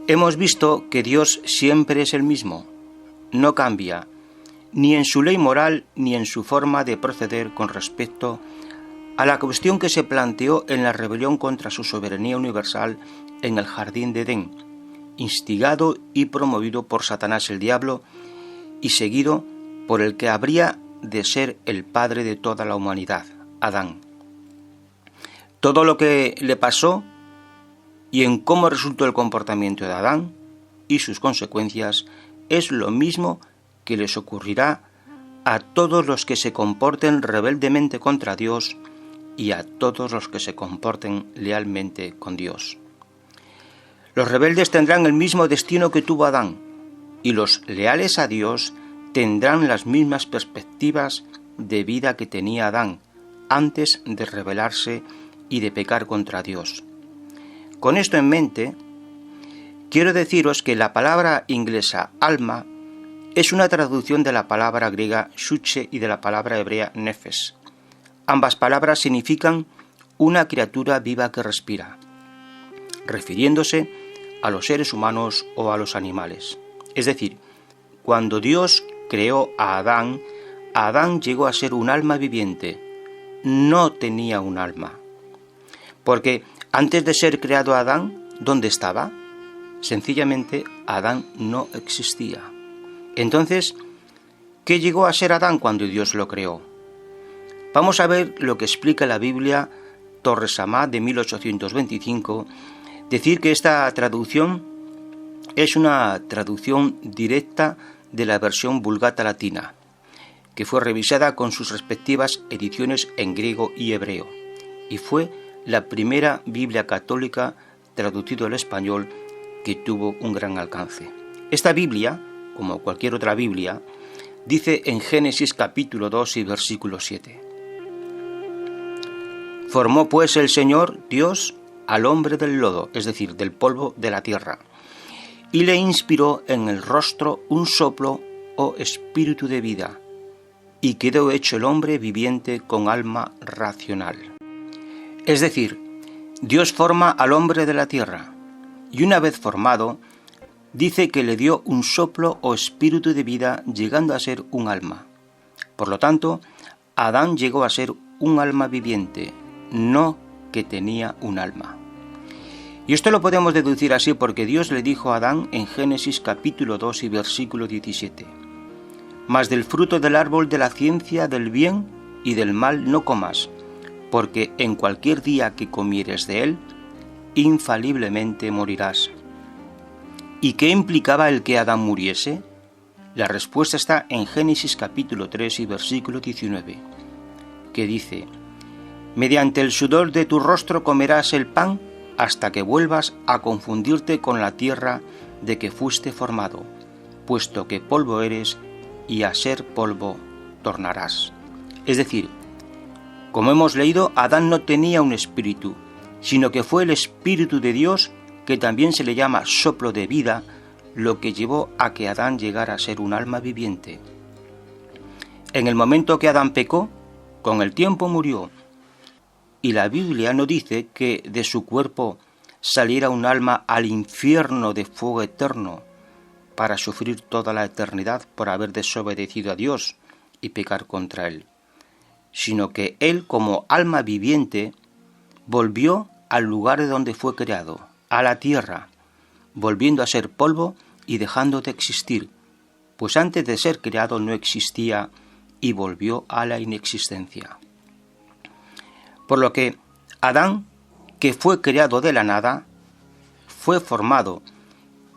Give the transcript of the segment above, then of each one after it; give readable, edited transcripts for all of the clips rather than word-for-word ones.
Hemos visto que Dios siempre es el mismo, no cambia, ni en su ley moral ni en su forma de proceder con respecto a la cuestión que se planteó en la rebelión contra su soberanía universal en el jardín de Edén, instigado y promovido por Satanás el diablo y seguido por el que habría de ser el padre de toda la humanidad, Adán. Todo lo que le pasó y en cómo resultó el comportamiento de Adán y sus consecuencias es lo mismo que les ocurrirá a todos los que se comporten rebeldemente contra Dios y a todos los que se comporten lealmente con Dios. Los rebeldes tendrán el mismo destino que tuvo Adán, y los leales a Dios tendrán las mismas perspectivas de vida que tenía Adán antes de rebelarse y de pecar contra Dios. Con esto en mente, quiero deciros que la palabra inglesa alma es una traducción de la palabra griega psyche y de la palabra hebrea nefesh. Ambas palabras significan una criatura viva que respira, refiriéndose a los seres humanos o a los animales. Es decir, cuando Dios creó a Adán llegó a ser un alma viviente, no tenía un alma. Porque antes de ser creado Adán, ¿dónde estaba? Sencillamente, Adán no existía. Entonces, ¿qué llegó a ser Adán cuando Dios lo creó? Vamos a ver lo que explica la Biblia Torres Amat de 1825, decir que esta traducción es una traducción directa de la versión Vulgata latina, que fue revisada con sus respectivas ediciones en griego y hebreo, y fue la primera Biblia católica traducida al español que tuvo un gran alcance. Esta Biblia, como cualquier otra Biblia, dice en Génesis capítulo 2 y versículo 7: Formó pues el Señor Dios al hombre del lodo, es decir, del polvo de la tierra, y le inspiró en el rostro un soplo o espíritu de vida, y quedó hecho el hombre viviente con alma racional. Es decir, Dios forma al hombre de la tierra, y una vez formado, dice que le dio un soplo o espíritu de vida, llegando a ser un alma. Por lo tanto, Adán llegó a ser un alma viviente, no que tenía un alma. Y esto lo podemos deducir así porque Dios le dijo a Adán en Génesis capítulo 2 y versículo 17: Mas del fruto del árbol de la ciencia del bien y del mal no comas, porque en cualquier día que comieres de él, infaliblemente morirás. ¿Y qué implicaba el que Adán muriese? La respuesta está en Génesis capítulo 3 y versículo 19, que dice: Mediante el sudor de tu rostro comerás el pan hasta que vuelvas a confundirte con la tierra de que fuiste formado, puesto que polvo eres y a ser polvo tornarás. Es decir, como hemos leído, Adán no tenía un espíritu, sino que fue el Espíritu de Dios, que también se le llama soplo de vida, lo que llevó a que Adán llegara a ser un alma viviente. En el momento que Adán pecó, con el tiempo murió, y la Biblia no dice que de su cuerpo saliera un alma al infierno de fuego eterno para sufrir toda la eternidad por haber desobedecido a Dios y pecar contra Él, sino que Él, como alma viviente, volvió al lugar de donde fue creado, a la tierra, volviendo a ser polvo y dejando de existir, pues antes de ser creado no existía y volvió a la inexistencia. Por lo que Adán, que fue creado de la nada, fue formado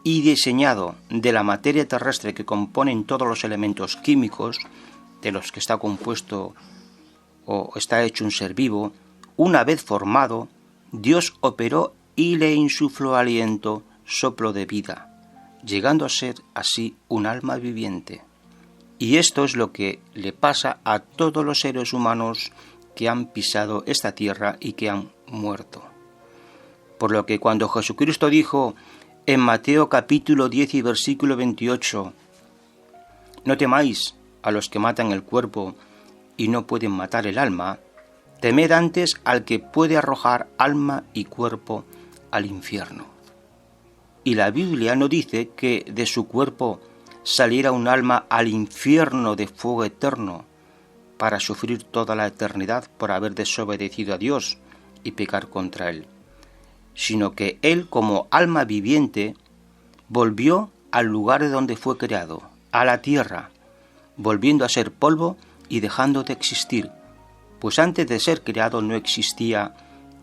y diseñado de la materia terrestre que componen todos los elementos químicos de los que está compuesto o está hecho un ser vivo. Una vez formado, Dios operó y le insufló aliento, soplo de vida, llegando a ser así un alma viviente. Y esto es lo que le pasa a todos los seres humanos que han pisado esta tierra y que han muerto. Por lo que cuando Jesucristo dijo: en Mateo capítulo 10 y versículo 28, no temáis a los que matan el cuerpo y no pueden matar el alma, temed antes al que puede arrojar alma y cuerpo al infierno. Y la Biblia no dice que de su cuerpo saliera un alma al infierno de fuego eterno para sufrir toda la eternidad por haber desobedecido a Dios y pecar contra Él, sino que Él, como alma viviente, volvió al lugar de donde fue creado, a la tierra, volviendo a ser polvo y dejando de existir, pues antes de ser creado no existía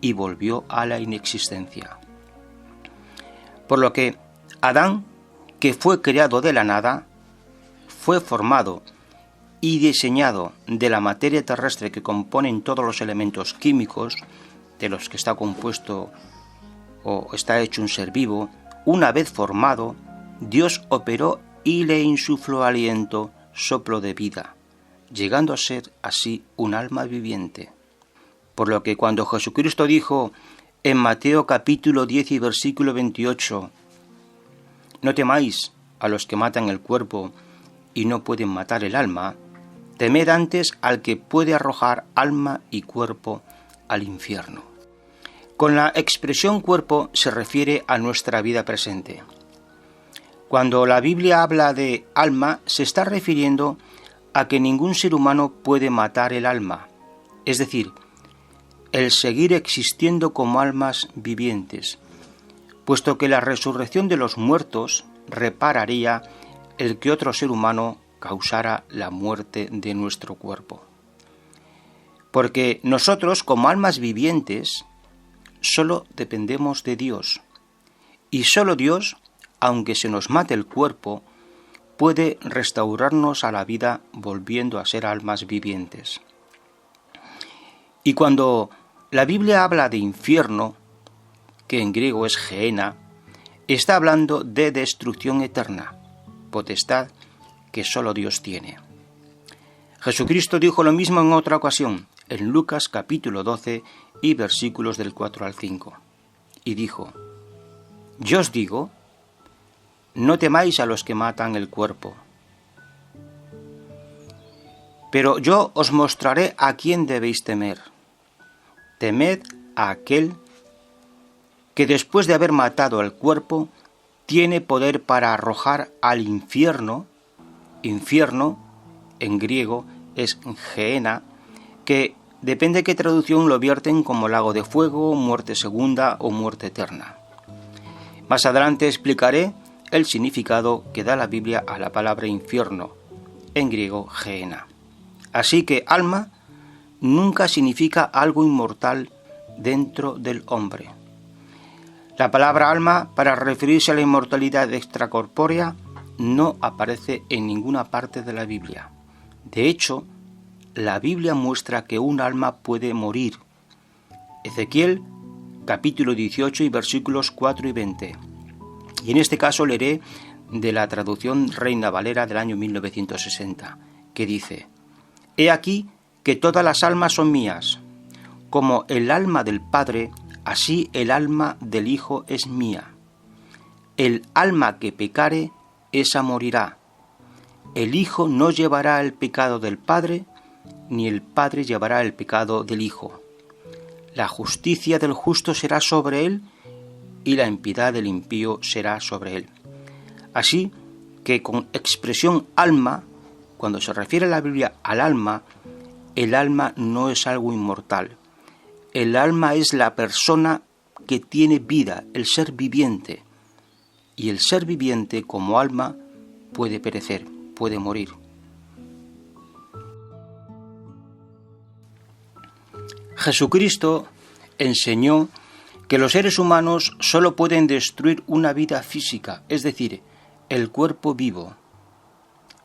y volvió a la inexistencia. Por lo que Adán, que fue creado de la nada, fue formado y diseñado de la materia terrestre que componen todos los elementos químicos de los que está compuesto o está hecho un ser vivo. Una vez formado, Dios operó y le insufló aliento, soplo de vida, llegando a ser así un alma viviente. Por lo que cuando Jesucristo dijo en Mateo capítulo 10 y versículo 28, no temáis a los que matan el cuerpo y no pueden matar el alma, temed antes al que puede arrojar alma y cuerpo al infierno. Con la expresión cuerpo se refiere a nuestra vida presente. Cuando la Biblia habla de alma, se está refiriendo a que ningún ser humano puede matar el alma, es decir, el seguir existiendo como almas vivientes, puesto que la resurrección de los muertos repararía el que otro ser humano causara la muerte de nuestro cuerpo. Porque nosotros, como almas vivientes, solo dependemos de Dios, y solo Dios, aunque se nos mate el cuerpo, puede restaurarnos a la vida volviendo a ser almas vivientes. Y cuando la Biblia habla de infierno, que en griego es Gehenna, está hablando de destrucción eterna, potestad que solo Dios tiene. Jesucristo dijo lo mismo en otra ocasión, en Lucas capítulo 12 y versículos del 4 al 5, y dijo: yo os digo, no temáis a los que matan el cuerpo, pero yo os mostraré a quién debéis temer. Temed a aquel que después de haber matado el cuerpo, tiene poder para arrojar al infierno. Infierno, en griego, es Gehenna, que depende de qué traducción lo vierten como lago de fuego, muerte segunda o muerte eterna. Más adelante explicaré el significado que da la Biblia a la palabra infierno, en griego Gehenna. Así que alma nunca significa algo inmortal dentro del hombre. La palabra alma, para referirse a la inmortalidad extracorpórea, no aparece en ninguna parte de la Biblia. De hecho, la Biblia muestra que un alma puede morir. Ezequiel, capítulo 18 y versículos 4 y 20. Y en este caso leeré de la traducción Reina Valera del año 1960, que dice: he aquí que todas las almas son mías, como el alma del Padre, así el alma del Hijo es mía. El alma que pecare, esa morirá. El Hijo no llevará el pecado del Padre, ni el Padre llevará el pecado del Hijo. La justicia del justo será sobre él, y la impiedad del impío será sobre él. Así que con expresión alma, cuando se refiere la Biblia al alma, el alma no es algo inmortal. El alma es la persona que tiene vida, el ser viviente. Y el ser viviente como alma puede perecer, puede morir. Jesucristo enseñó que los seres humanos solo pueden destruir una vida física, es decir, el cuerpo vivo,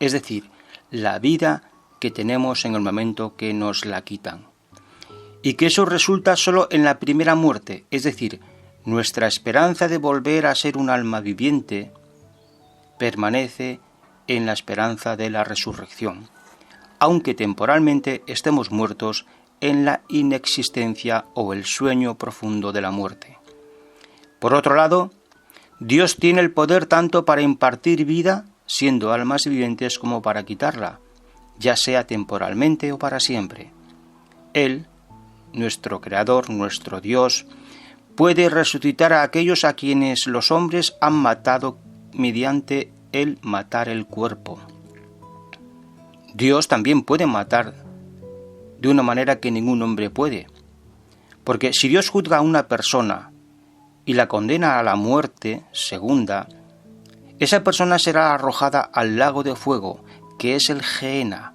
es decir, la vida que tenemos en el momento que nos la quitan. Y que eso resulta solo en la primera muerte, es decir, nuestra esperanza de volver a ser un alma viviente permanece en la esperanza de la resurrección, aunque temporalmente estemos muertos en la inexistencia o el sueño profundo de la muerte. Por otro lado, Dios tiene el poder tanto para impartir vida, siendo almas vivientes, como para quitarla, ya sea temporalmente o para siempre. Él, nuestro Creador, nuestro Dios, puede resucitar a aquellos a quienes los hombres han matado mediante el matar el cuerpo. Dios también puede matar de una manera que ningún hombre puede, porque si Dios juzga a una persona y la condena a la muerte segunda, esa persona será arrojada al lago de fuego, que es el Gehenna,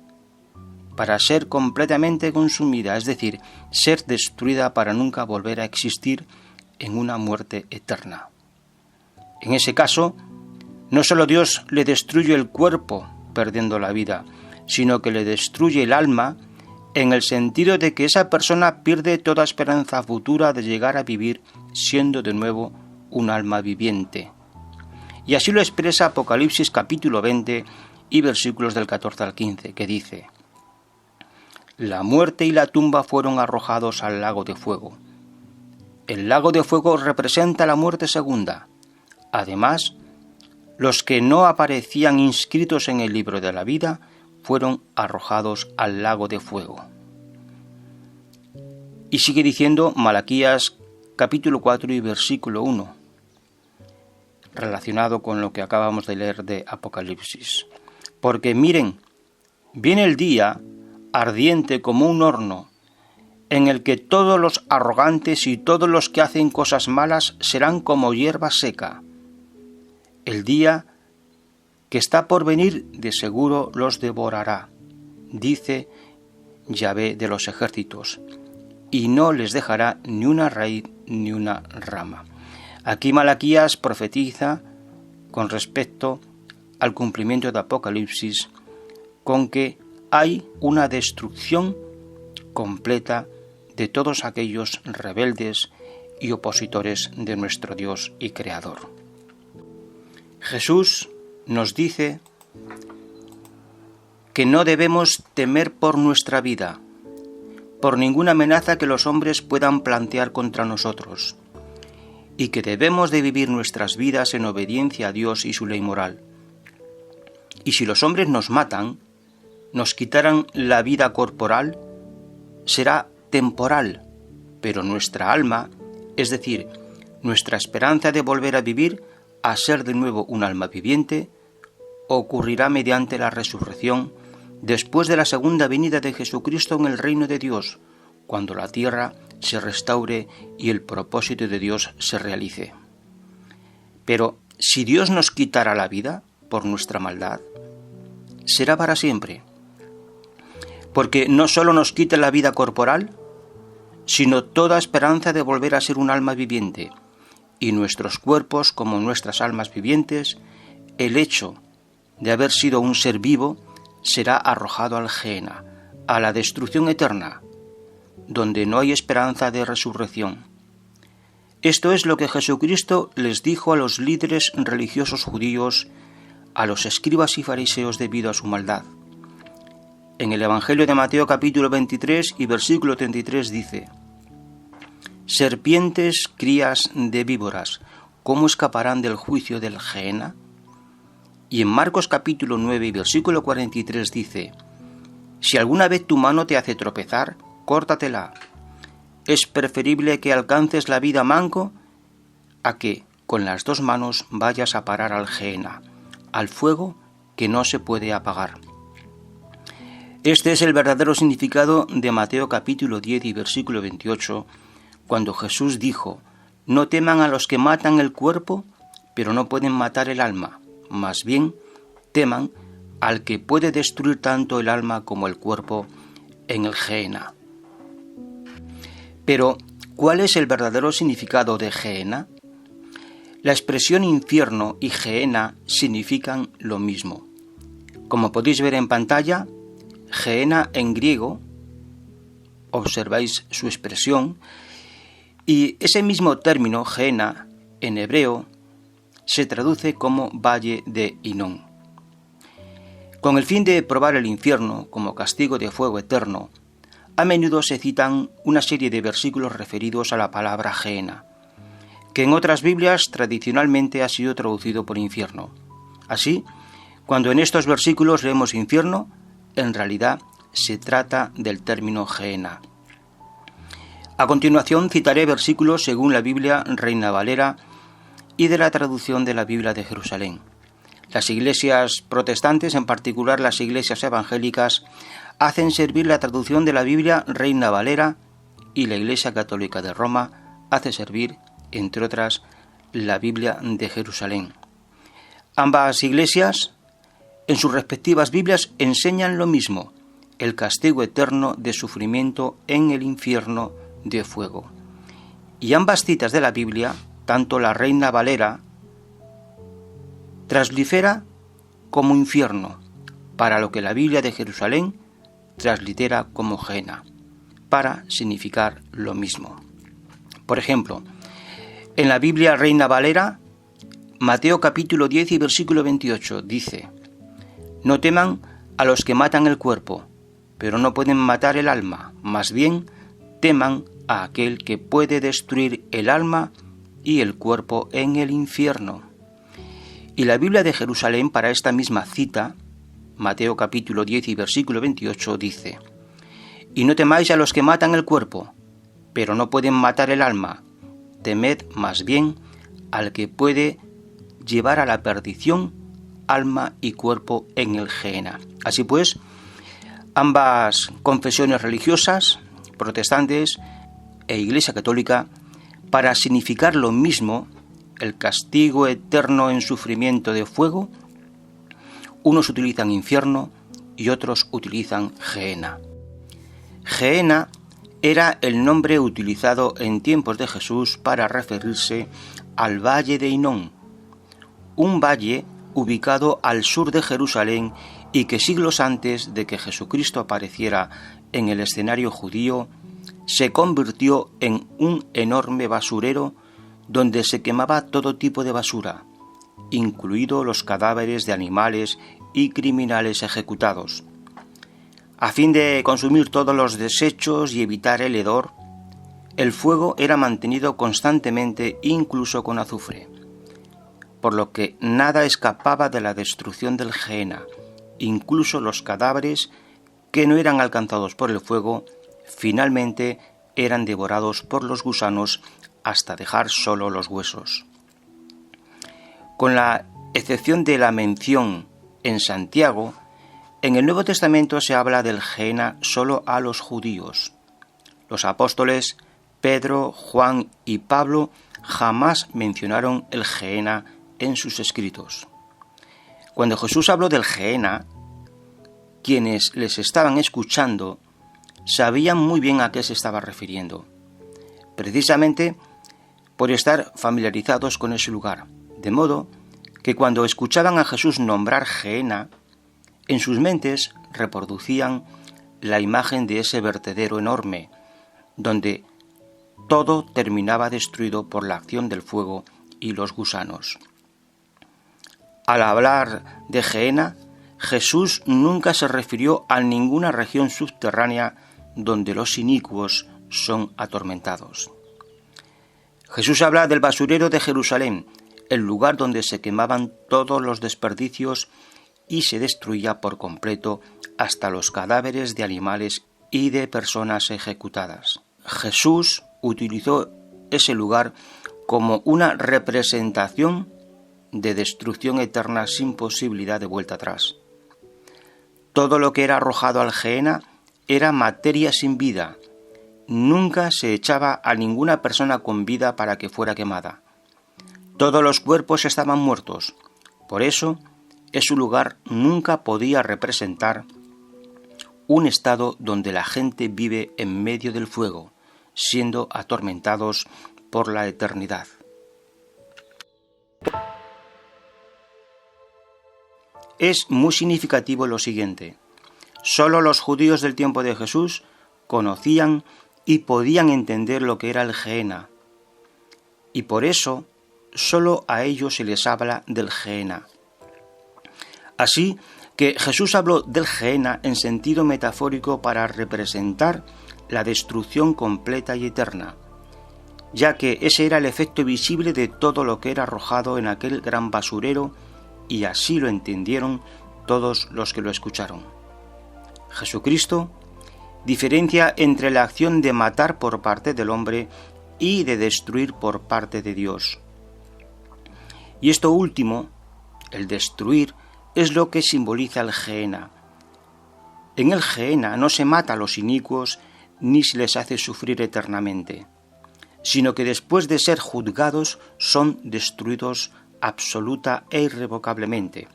para ser completamente consumida, es decir, ser destruida para nunca volver a existir en una muerte eterna. En ese caso, no solo Dios le destruye el cuerpo, perdiendo la vida, sino que le destruye el alma, en el sentido de que esa persona pierde toda esperanza futura de llegar a vivir siendo de nuevo un alma viviente. Y así lo expresa Apocalipsis capítulo 20 y versículos del 14 al 15, que dice: La muerte y la tumba fueron arrojados al lago de fuego. El lago de fuego representa la muerte segunda. Además, los que no aparecían inscritos en el libro de la vida fueron arrojados al lago de fuego. Y sigue diciendo Malaquías capítulo 4 y versículo 1, relacionado con lo que acabamos de leer de Apocalipsis. Porque miren, viene el día ardiente como un horno, en el que todos los arrogantes y todos los que hacen cosas malas serán como hierba seca. El día que está por venir de seguro los devorará, dice Yahvé de los ejércitos, y no les dejará ni una raíz ni una rama. Aquí Malaquías profetiza con respecto al cumplimiento de Apocalipsis, con que hay una destrucción completa de todos aquellos rebeldes y opositores de nuestro Dios y Creador. Jesús nos dice que no debemos temer por nuestra vida, por ninguna amenaza que los hombres puedan plantear contra nosotros, y que debemos de vivir nuestras vidas en obediencia a Dios y su ley moral. Y si los hombres nos matan, nos quitaran la vida corporal, será temporal, pero nuestra alma, es decir, nuestra esperanza de volver a vivir, a ser de nuevo un alma viviente, ocurrirá mediante la resurrección después de la segunda venida de Jesucristo en el reino de Dios, cuando la tierra se restaure y el propósito de Dios se realice. Pero si Dios nos quitara la vida por nuestra maldad, será para siempre, porque no solo nos quita la vida corporal, sino toda esperanza de volver a ser un alma viviente, y nuestros cuerpos como nuestras almas vivientes, el hecho de haber sido un ser vivo, será arrojado al Gehenna, a la destrucción eterna, donde no hay esperanza de resurrección. Esto es lo que Jesucristo les dijo a los líderes religiosos judíos, a los escribas y fariseos debido a su maldad. En el Evangelio de Mateo capítulo 23 y versículo 33 dice: Serpientes, crías de víboras, ¿cómo escaparán del juicio del Gehenna? Y en Marcos capítulo 9 y versículo 43 dice: Si alguna vez tu mano te hace tropezar, córtatela. Es preferible que alcances la vida manco a que con las dos manos vayas a parar al Gehenna, al fuego que no se puede apagar. Este es el verdadero significado de Mateo capítulo 10 y versículo 28, cuando Jesús dijo: No teman a los que matan el cuerpo, pero no pueden matar el alma. Más bien, teman al que puede destruir tanto el alma como el cuerpo en el Gehenna. Pero, ¿cuál es el verdadero significado de Gehenna? La expresión infierno y Gehenna significan lo mismo. Como podéis ver en pantalla, Gehenna en griego, observáis su expresión, y ese mismo término, Gehenna, en hebreo, se traduce como Valle de Hinnom. Con el fin de probar el infierno como castigo de fuego eterno, a menudo se citan una serie de versículos referidos a la palabra Gehenna, que en otras Biblias tradicionalmente ha sido traducido por infierno. Así, cuando en estos versículos leemos infierno, en realidad se trata del término Gehenna. A continuación citaré versículos según la Biblia Reina Valera y de la traducción de la Biblia de Jerusalén. Las iglesias protestantes, en particular las iglesias evangélicas, hacen servir la traducción de la Biblia Reina Valera y la Iglesia Católica de Roma hace servir, entre otras, la Biblia de Jerusalén. Ambas iglesias, en sus respectivas Biblias, enseñan lo mismo, el castigo eterno de sufrimiento en el infierno de fuego. Y ambas citas de la Biblia, tanto la Reina Valera, translitera como infierno, para lo que la Biblia de Jerusalén translitera como Gehenna, para significar lo mismo. Por ejemplo, en la Biblia Reina Valera, Mateo capítulo 10 y versículo 28 dice: «No teman a los que matan el cuerpo, pero no pueden matar el alma, más bien teman a aquel que puede destruir el alma y el cuerpo en el infierno». Y la Biblia de Jerusalén, para esta misma cita, Mateo capítulo 10 y versículo 28 dice: «Y no temáis a los que matan el cuerpo, pero no pueden matar el alma, temed más bien al que puede llevar a la perdición alma y cuerpo en el Gehenna». Así pues, ambas confesiones religiosas, protestantes e Iglesia Católica, para significar lo mismo, el castigo eterno en sufrimiento de fuego, unos utilizan infierno y otros utilizan Gehenna. Gehenna era el nombre utilizado en tiempos de Jesús para referirse al valle de Hinón, un valle ubicado al sur de Jerusalén y que siglos antes de que Jesucristo apareciera en el escenario judío, se convirtió en un enorme basurero donde se quemaba todo tipo de basura, incluidos los cadáveres de animales y criminales ejecutados. A fin de consumir todos los desechos y evitar el hedor, el fuego era mantenido constantemente, incluso con azufre, por lo que nada escapaba de la destrucción del Gehenna, incluso los cadáveres que no eran alcanzados por el fuego, finalmente eran devorados por los gusanos hasta dejar solo los huesos. Con la excepción de la mención en Santiago, en el Nuevo Testamento se habla del Gehenna solo a los judíos. Los apóstoles Pedro, Juan y Pablo jamás mencionaron el Gehenna en sus escritos. Cuando Jesús habló del Gehenna, quienes les estaban escuchando sabían muy bien a qué se estaba refiriendo, precisamente por estar familiarizados con ese lugar, de modo que cuando escuchaban a Jesús nombrar Gehenna, en sus mentes reproducían la imagen de ese vertedero enorme, donde todo terminaba destruido por la acción del fuego y los gusanos. Al hablar de Gehenna, Jesús nunca se refirió a ninguna región subterránea donde los inicuos son atormentados. Jesús habla del basurero de Jerusalén, el lugar donde se quemaban todos los desperdicios y se destruía por completo hasta los cadáveres de animales y de personas ejecutadas. Jesús utilizó ese lugar como una representación de destrucción eterna sin posibilidad de vuelta atrás. Todo lo que era arrojado al Gehenna era materia sin vida. Nunca se echaba a ninguna persona con vida para que fuera quemada. Todos los cuerpos estaban muertos. Por eso, ese lugar nunca podía representar un estado donde la gente vive en medio del fuego, siendo atormentados por la eternidad. Es muy significativo lo siguiente: solo los judíos del tiempo de Jesús conocían y podían entender lo que era el Gehenna, y por eso solo a ellos se les habla del Gehenna. Así que Jesús habló del Gehenna en sentido metafórico para representar la destrucción completa y eterna. ya que ese era el efecto visible de todo lo que era arrojado en aquel gran basurero, y así lo entendieron todos los que lo escucharon. Jesucristo diferencia entre la acción de matar por parte del hombre y de destruir por parte de Dios. Y esto último, el destruir, es lo que simboliza el Gehenna. En el Gehenna no se mata a los inicuos ni se les hace sufrir eternamente, sino que después de ser juzgados son destruidos absoluta e irrevocablemente.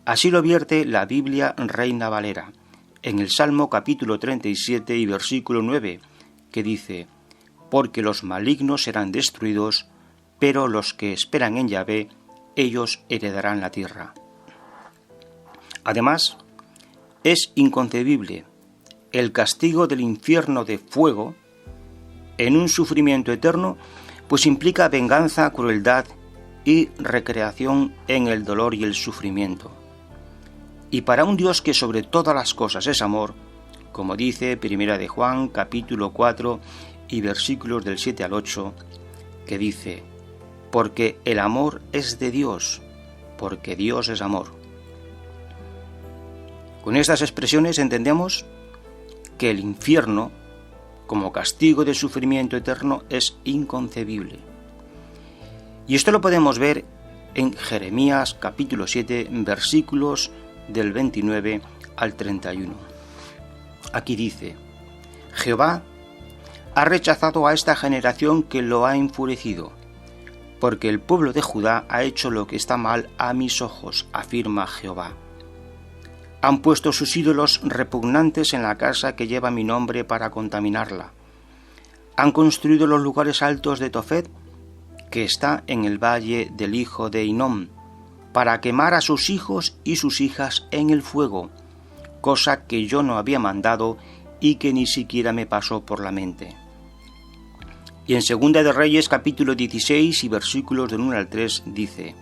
Así lo vierte la Biblia Reina Valera, en el Salmo capítulo 37 y versículo 9, que dice: «Porque los malignos serán destruidos, pero los que esperan en Yahvé, ellos heredarán la tierra». Además, es inconcebible el castigo del infierno de fuego en un sufrimiento eterno, pues implica venganza, crueldad y recreación en el dolor y el sufrimiento. Y para un Dios que sobre todas las cosas es amor, como dice Primera de Juan capítulo 4 y versículos del 7 al 8, que dice: «Porque el amor es de Dios, porque Dios es amor». Con estas expresiones entendemos que el infierno, como castigo de sufrimiento eterno, es inconcebible. Y esto lo podemos ver en Jeremías capítulo 7, versículos del 29 al 31. Aquí dice: «Jehová ha rechazado a esta generación que lo ha enfurecido, porque el pueblo de Judá ha hecho lo que está mal a mis ojos, afirma Jehová. Han puesto sus ídolos repugnantes en la casa que lleva mi nombre para contaminarla. Han construido los lugares altos de Tofet, que está en el valle del hijo de Hinnom, para quemar a sus hijos y sus hijas en el fuego, cosa que yo no había mandado y que ni siquiera me pasó por la mente». Y en Segunda de Reyes capítulo 16 y versículos del 1 al 3 dice: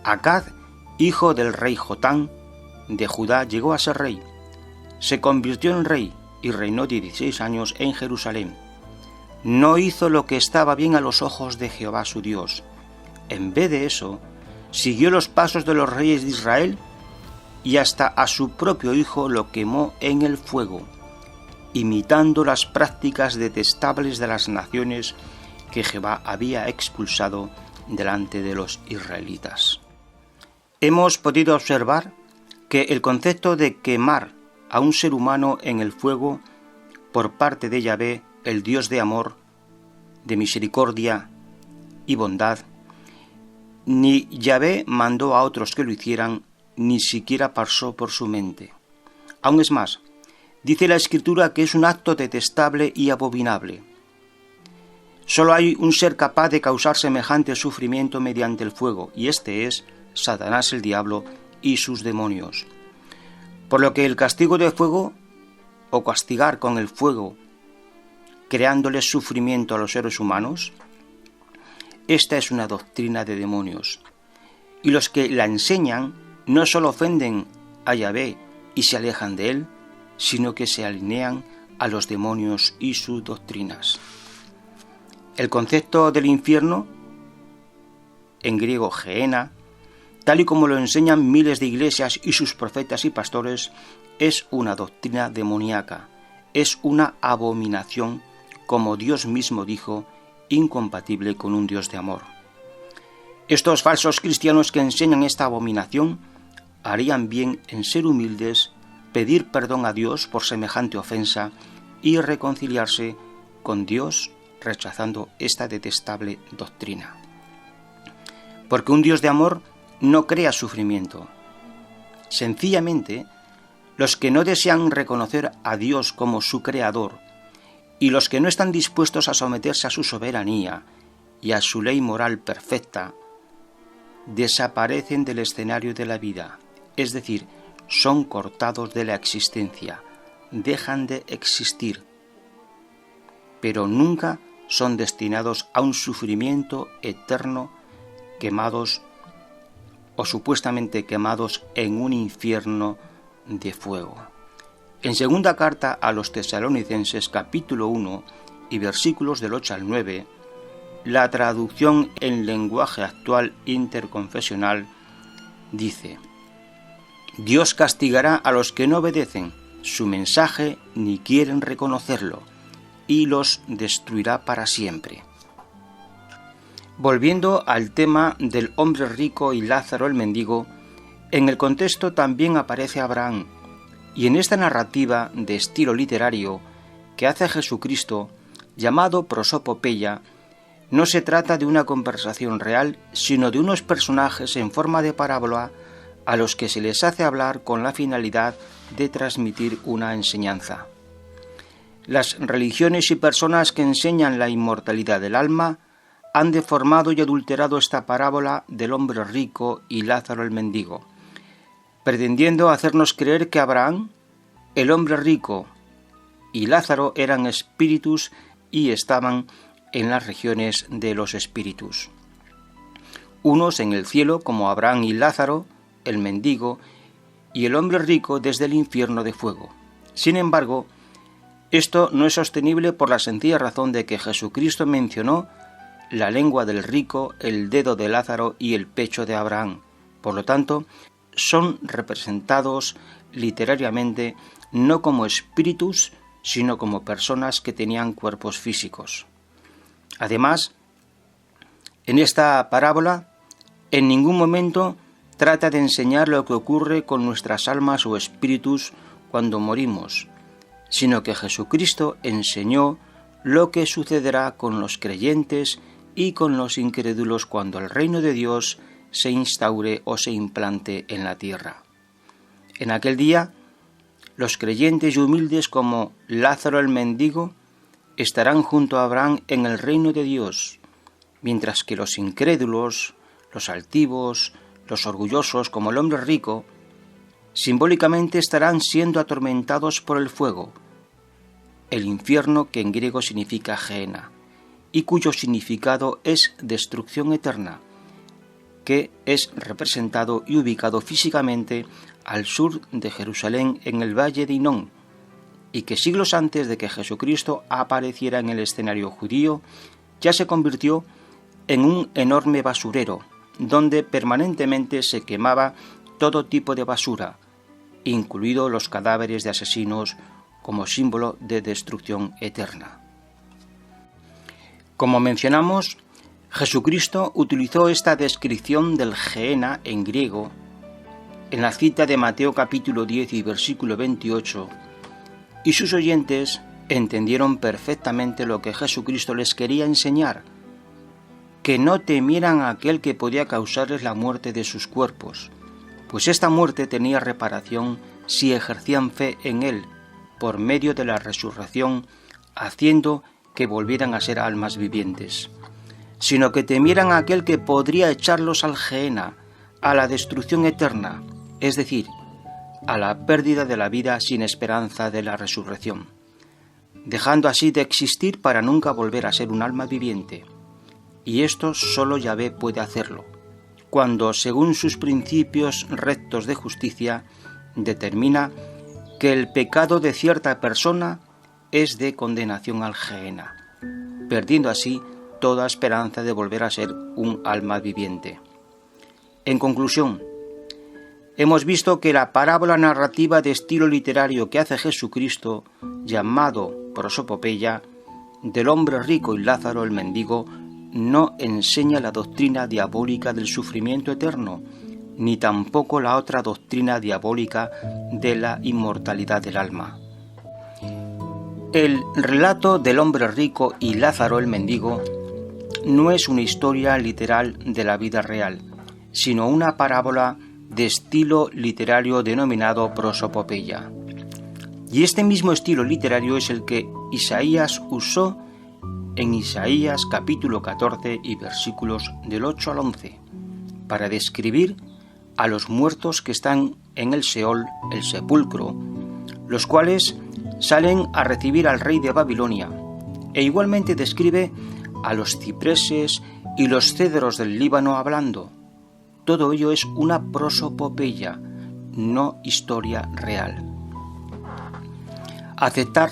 «Acaz, hijo del rey Jotán de Judá, llegó a ser rey. Se convirtió en rey y reinó 16 años en Jerusalén. No hizo lo que estaba bien a los ojos de Jehová su Dios. En vez de eso, siguió los pasos de los reyes de Israel y hasta a su propio hijo lo quemó en el fuego, imitando las prácticas detestables de las naciones que Jehová había expulsado delante de los israelitas». Hemos podido observar que el concepto de quemar a un ser humano en el fuego por parte de Yahvé, el Dios de amor, de misericordia y bondad, ni Yahvé mandó a otros que lo hicieran, ni siquiera pasó por su mente. Aún es más, dice la Escritura que es un acto detestable y abominable. Solo hay un ser capaz de causar semejante sufrimiento mediante el fuego, y este es Satanás el diablo y sus demonios. Por lo que el castigo de fuego, o castigar con el fuego, creándoles sufrimiento a los seres humanos, esta es una doctrina de demonios. Y los que la enseñan no solo ofenden a Yahvé y se alejan de él, sino que se alinean a los demonios y sus doctrinas. El concepto del infierno, en griego Gehenna, tal y como lo enseñan miles de iglesias y sus profetas y pastores, es una doctrina demoníaca, es una abominación, como Dios mismo dijo, incompatible con un Dios de amor. Estos falsos cristianos que enseñan esta abominación harían bien en ser humildes, pedir perdón a Dios por semejante ofensa y reconciliarse con Dios rechazando esta detestable doctrina. Porque un Dios de amor no crea sufrimiento. Sencillamente, los que no desean reconocer a Dios como su creador y los que no están dispuestos a someterse a su soberanía y a su ley moral perfecta, desaparecen del escenario de la vida, es decir, son cortados de la existencia, dejan de existir, pero nunca son destinados a un sufrimiento eterno, quemados o supuestamente quemados en un infierno de fuego. En segunda carta a los Tesalonicenses capítulo 1 y versículos del 8 al 9, la traducción en lenguaje actual interconfesional dice: Dios castigará a los que no obedecen su mensaje ni quieren reconocerlo, y los destruirá para siempre. Volviendo al tema del hombre rico y Lázaro el mendigo, en el contexto también aparece Abraham, y en esta narrativa de estilo literario que hace Jesucristo, llamado prosopopeya, no se trata de una conversación real, sino de unos personajes en forma de parábola a los que se les hace hablar con la finalidad de transmitir una enseñanza. Las religiones y personas que enseñan la inmortalidad del alma han deformado y adulterado esta parábola del hombre rico y Lázaro el mendigo, pretendiendo hacernos creer que Abraham, el hombre rico y Lázaro eran espíritus y estaban en las regiones de los espíritus. Unos en el cielo como Abraham y Lázaro, el mendigo, y el hombre rico desde el infierno de fuego. Sin embargo, esto no es sostenible por la sencilla razón de que Jesucristo mencionó la lengua del rico, el dedo de Lázaro y el pecho de Abraham. Por lo tanto, son representados literariamente no como espíritus, sino como personas que tenían cuerpos físicos. Además, en esta parábola, en ningún momento trata de enseñar lo que ocurre con nuestras almas o espíritus cuando morimos, sino que Jesucristo enseñó lo que sucederá con los creyentes y con los incrédulos cuando el reino de Dios se instaure o se implante en la tierra. En aquel día, los creyentes y humildes como Lázaro el mendigo estarán junto a Abraham en el reino de Dios, mientras que los incrédulos, los altivos, los orgullosos como el hombre rico, simbólicamente estarán siendo atormentados por el fuego, el infierno, que en griego significa Gehenna, y cuyo significado es destrucción eterna, que es representado y ubicado físicamente al sur de Jerusalén en el valle de Hinón, y que siglos antes de que Jesucristo apareciera en el escenario judío, ya se convirtió en un enorme basurero, donde permanentemente se quemaba todo tipo de basura, incluidos los cadáveres de asesinos, como símbolo de destrucción eterna. Como mencionamos, Jesucristo utilizó esta descripción del Gehenna en griego en la cita de Mateo capítulo 10 y versículo 28, y sus oyentes entendieron perfectamente lo que Jesucristo les quería enseñar, que no temieran a aquel que podía causarles la muerte de sus cuerpos, pues esta muerte tenía reparación si ejercían fe en Él, por medio de la resurrección, haciendo que volvieran a ser almas vivientes, sino que temieran a aquel que podría echarlos al Gehenna, a la destrucción eterna, es decir, a la pérdida de la vida sin esperanza de la resurrección, dejando así de existir para nunca volver a ser un alma viviente. Y esto solo Yahvé puede hacerlo, cuando, según sus principios rectos de justicia, determina que el pecado de cierta persona es de condenación al Gehenna, perdiendo así toda esperanza de volver a ser un alma viviente. En conclusión, hemos visto que la parábola narrativa de estilo literario que hace Jesucristo, llamado prosopopeya, del hombre rico y Lázaro el mendigo, no enseña la doctrina diabólica del sufrimiento eterno, ni tampoco la otra doctrina diabólica de la inmortalidad del alma. El relato del hombre rico y Lázaro el mendigo no es una historia literal de la vida real, sino una parábola de estilo literario denominado prosopopeya. Y este mismo estilo literario es el que Isaías usó en Isaías capítulo 14 y versículos del 8 al 11, para describir a los muertos que están en el Seol, el sepulcro, los cuales salen a recibir al rey de Babilonia, e igualmente describe a los cipreses y los cedros del Líbano hablando. Todo ello es una prosopopeya, no historia real. Aceptar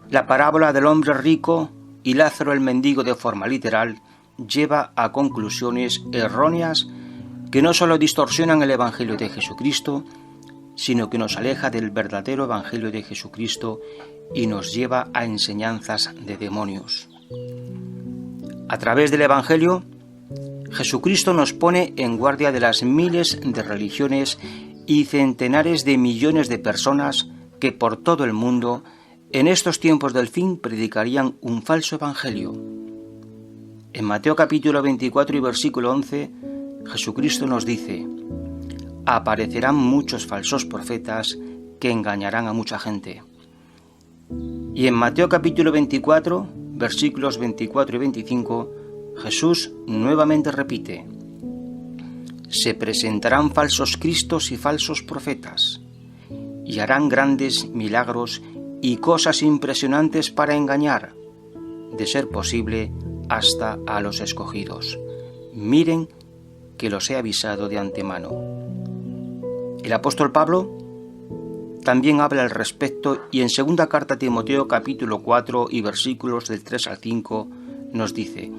la parábola del hombre rico y Lázaro el mendigo de forma literal lleva a conclusiones erróneas que no solo distorsionan el Evangelio de Jesucristo, sino que nos aleja del verdadero Evangelio de Jesucristo y nos lleva a enseñanzas de demonios. A través del Evangelio, Jesucristo nos pone en guardia de las miles de religiones y centenares de millones de personas que por todo el mundo, en estos tiempos del fin, predicarían un falso evangelio. En Mateo capítulo 24 y versículo 11, Jesucristo nos dice: aparecerán muchos falsos profetas que engañarán a mucha gente. Y en Mateo capítulo 24, versículos 24 y 25, Jesús nuevamente repite: se presentarán falsos cristos y falsos profetas, y harán grandes milagros y cosas impresionantes para engañar, de ser posible, hasta a los escogidos. Miren que los he avisado de antemano. El apóstol Pablo también habla al respecto y en segunda carta a Timoteo capítulo 4 y versículos del 3 al 5 nos dice: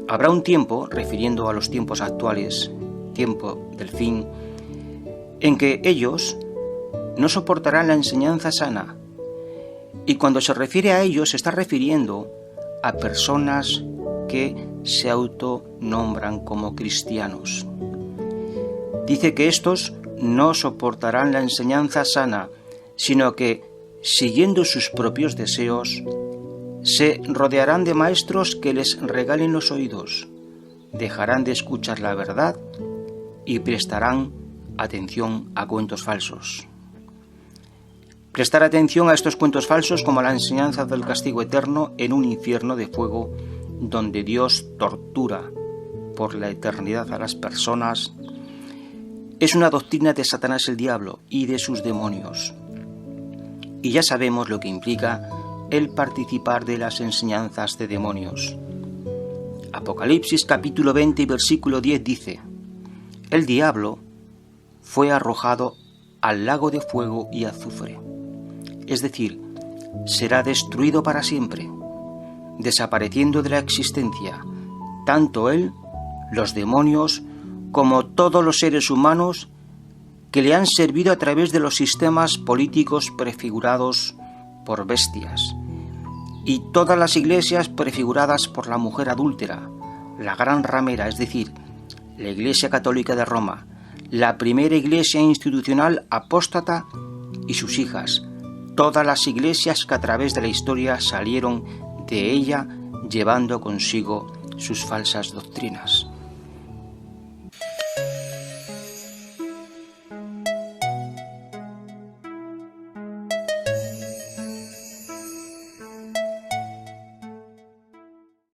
habrá un tiempo, refiriendo a los tiempos actuales, tiempo del fin, en que ellos no soportarán la enseñanza sana. Y cuando se refiere a ellos se está refiriendo a personas que se autonombran como cristianos. Dice que estos no soportarán la enseñanza sana, sino que, siguiendo sus propios deseos, se rodearán de maestros que les regalen los oídos, dejarán de escuchar la verdad y prestarán atención a cuentos falsos. Prestar atención a estos cuentos falsos como a la enseñanza del castigo eterno en un infierno de fuego donde Dios tortura por la eternidad a las personas es una doctrina de Satanás el diablo y de sus demonios. Y ya sabemos lo que implica el participar de las enseñanzas de demonios. Apocalipsis capítulo 20 y versículo 10 dice: el diablo fue arrojado al lago de fuego y azufre, es decir, será destruido para siempre, desapareciendo de la existencia, tanto él, los demonios, como todos los seres humanos que le han servido a través de los sistemas políticos prefigurados por bestias, y todas las iglesias prefiguradas por la mujer adúltera, la gran ramera, es decir, la Iglesia Católica de Roma, la primera iglesia institucional apóstata y sus hijas, todas las iglesias que a través de la historia salieron de ella llevando consigo sus falsas doctrinas.